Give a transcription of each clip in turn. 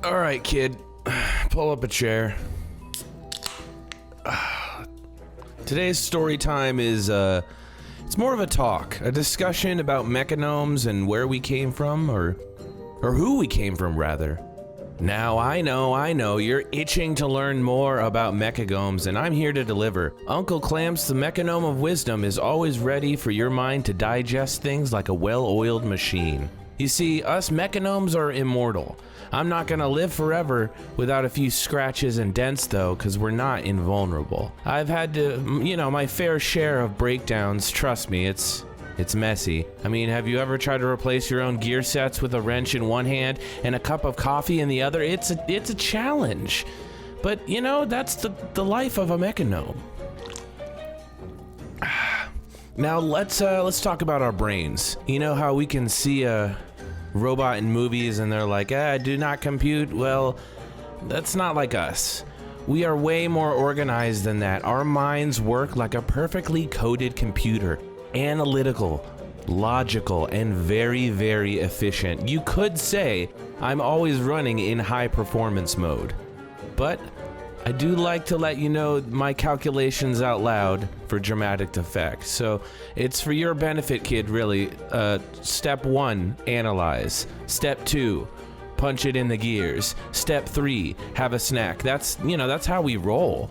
All right, kid. Pull up a chair. Today's story time is, it's more of a talk, a discussion about Mechagnomes and where we came from, or who we came from, rather. Now, I know, you're itching to learn more about Mechagnomes, and I'm here to deliver. Uncle Khlamps, the Mechagnome of Wisdom, is always ready for your mind to digest things like a well-oiled machine. You see, us Mechagnomes are immortal. I'm not gonna live forever without a few scratches and dents though, cause we're not invulnerable. I've had to, my fair share of breakdowns, trust me, it's messy. I mean, have you ever tried to replace your own gear sets with a wrench in one hand and a cup of coffee in the other? It's a challenge. But, that's the life of a Mechagnome. Now, let's talk about our brains. You know how we can see a robot in movies and they're like, do not compute? Well, that's not like us. We are way more organized than that. Our minds work like a perfectly coded computer. Analytical, logical, and very, very efficient. You could say I'm always running in high performance mode. But I do like to let you know my calculations out loud for dramatic effect. So it's for your benefit, kid, really. Step 1, analyze. Step 2, punch it in the gears. Step 3, have a snack. That's how we roll.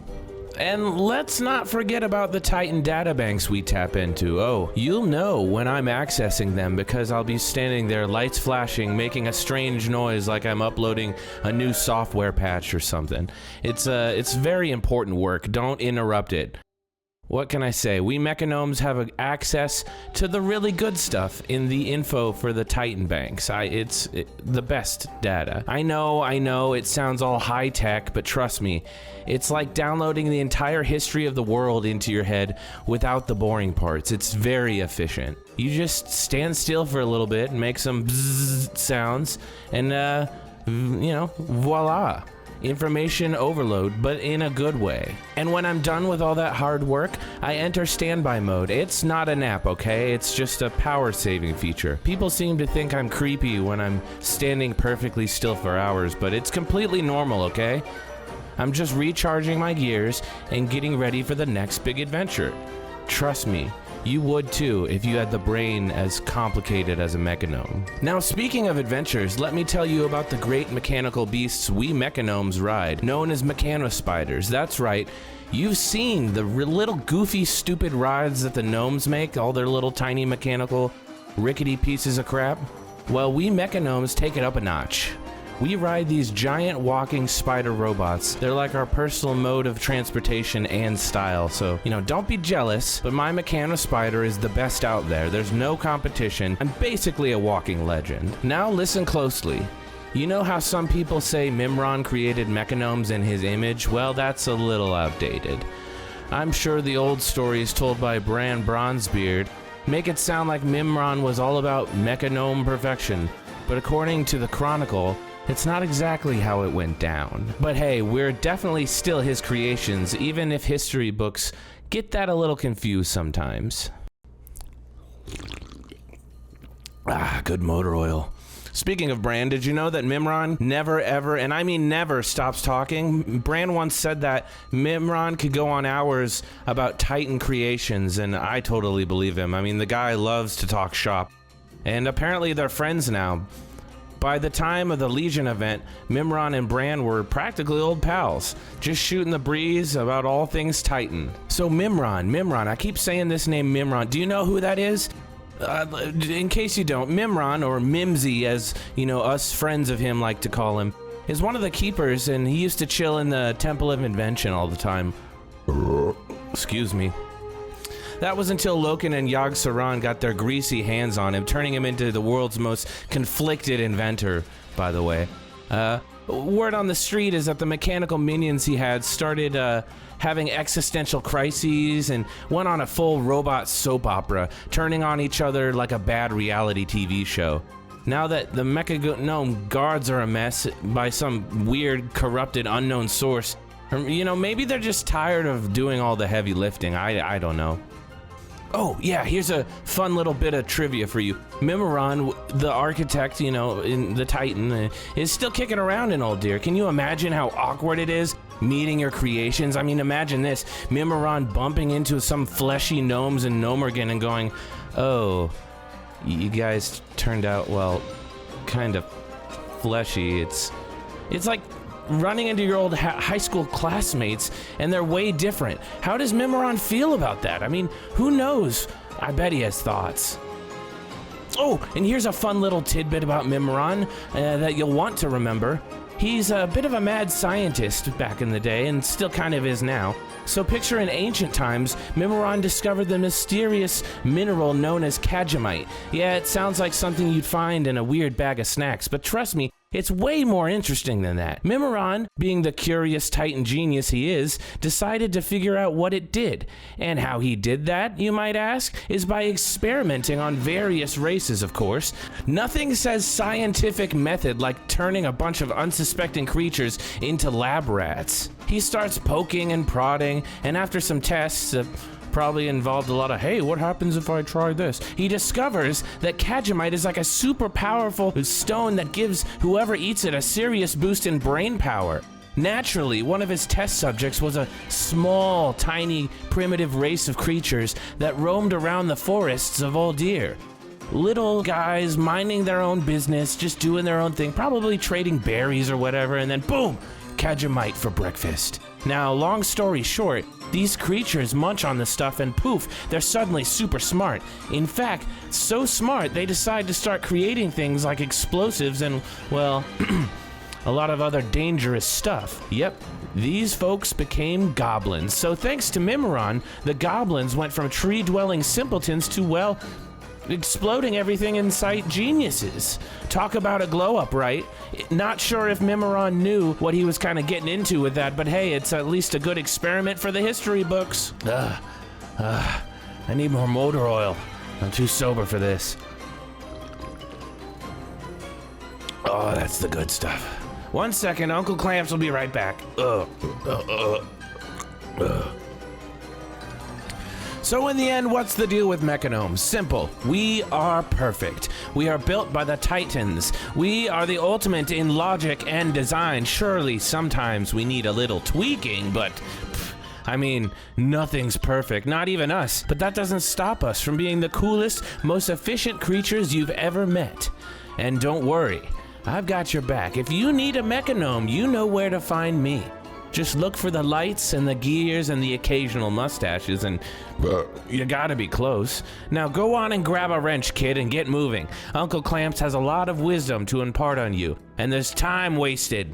And let's not forget about the Titan databanks we tap into. Oh, you'll know when I'm accessing them because I'll be standing there, lights flashing, making a strange noise like I'm uploading a new software patch or something. It's very important work. Don't interrupt it. What can I say? We Mechagnomes have access to the really good stuff in the info for the Titan banks. It's the best data. I know, it sounds all high-tech, but trust me, it's like downloading the entire history of the world into your head without the boring parts. It's very efficient. You just stand still for a little bit and make some bzzz sounds, and voila. Information overload, but in a good way. And when I'm done with all that hard work, I enter standby mode. It's not a nap, okay? It's just a power saving feature. People seem to think I'm creepy when I'm standing perfectly still for hours, but it's completely normal, okay? I'm just recharging my gears and getting ready for the next big adventure. Trust me, you would too if you had the brain as complicated as a Mechagnome. Now, speaking of adventures, let me tell you about the great mechanical beasts we Mechagnomes ride, known as Mechanospiders. That's right, you've seen the little goofy stupid rides that the gnomes make, all their little tiny mechanical rickety pieces of crap. Well, we Mechagnomes take it up a notch. We ride these giant walking spider robots. They're like our personal mode of transportation and style, so, don't be jealous, but my Mechanospider is the best out there. There's no competition. I'm basically a walking legend. Now listen closely. You know how some people say Mimiron created Mechagnomes in his image? Well, that's a little outdated. I'm sure the old stories told by Bran Bronzebeard make it sound like Mimiron was all about Mechagnome perfection, but according to the Chronicle, it's not exactly how it went down. But hey, we're definitely still his creations, even if history books get that a little confused sometimes. Good motor oil. Speaking of Bran, did you know that Mimiron never ever, and I mean never, stops talking? Bran once said that Mimiron could go on hours about Titan creations, and I totally believe him. I mean, the guy loves to talk shop. And apparently they're friends now. By the time of the Legion event, Mimiron and Bran were practically old pals, just shooting the breeze about all things Titan. So Mimiron, I keep saying this name Mimiron. Do you know who that is? In case you don't, Mimiron, or Mimsy as, us friends of him like to call him, is one of the keepers, and he used to chill in the Temple of Invention all the time. Excuse me. That was until Loken and Yogg-Saron got their greasy hands on him, turning him into the world's most conflicted inventor, by the way. Word on the street is that the mechanical minions he had started having existential crises and went on a full robot soap opera, turning on each other like a bad reality TV show. Now that the Mechagnome guards are a mess by some weird, corrupted, unknown source, maybe they're just tired of doing all the heavy lifting. I don't know. Oh, yeah, here's a fun little bit of trivia for you. Mimiron, the architect, you know, in the Titan, is still kicking around in Old Deer. Can you imagine how awkward it is meeting your creations? I mean, imagine this, Mimiron bumping into some fleshy gnomes in Gnomergan and going, oh, you guys turned out, well, kind of fleshy. It's like running into your old high school classmates, and they're way different. How does Mimiron feel about that? I mean, who knows? I bet he has thoughts. Oh, and here's a fun little tidbit about Mimiron that you'll want to remember. He's a bit of a mad scientist back in the day, and still kind of is now. So picture in ancient times, Mimiron discovered the mysterious mineral known as Cagemite. Yeah, it sounds like something you'd find in a weird bag of snacks, but trust me, it's way more interesting than that. Mimiron, being the curious Titan genius he is, decided to figure out what it did. And how he did that, you might ask, is by experimenting on various races, of course. Nothing says scientific method like turning a bunch of unsuspecting creatures into lab rats. He starts poking and prodding, and after some tests, probably involved a lot of, hey, what happens if I try this? He discovers that Cagemite is like a super powerful stone that gives whoever eats it a serious boost in brain power. Naturally, one of his test subjects was a small, tiny, primitive race of creatures that roamed around the forests of Old Deer. Little guys minding their own business, just doing their own thing, probably trading berries or whatever, and then boom, Cagemite for breakfast. Now, long story short, these creatures munch on the stuff and poof, they're suddenly super smart. In fact, so smart they decide to start creating things like explosives and, well, a lot of other dangerous stuff. Yep, these folks became goblins. So thanks to Mimiron, the goblins went from tree-dwelling simpletons to, well, exploding everything in sight geniuses. Talk about a glow up, right? Not sure if Mimiron knew what he was kind of getting into with that, but hey, it's at least a good experiment for the history books. I need more motor oil. I'm too sober for this. Oh, that's the good stuff. 1 second, Uncle Khlamps will be right back. So in the end, what's the deal with Mechagnomes? Simple. We are perfect. We are built by the Titans. We are the ultimate in logic and design. Surely sometimes we need a little tweaking, but I mean, nothing's perfect, not even us. But that doesn't stop us from being the coolest, most efficient creatures you've ever met. And don't worry, I've got your back. If you need a Mechagnome, you know where to find me. Just look for the lights and the gears and the occasional mustaches, and you gotta be close. Now go on and grab a wrench, kid, and get moving. Uncle Khlamps has a lot of wisdom to impart on you, and there's time wasted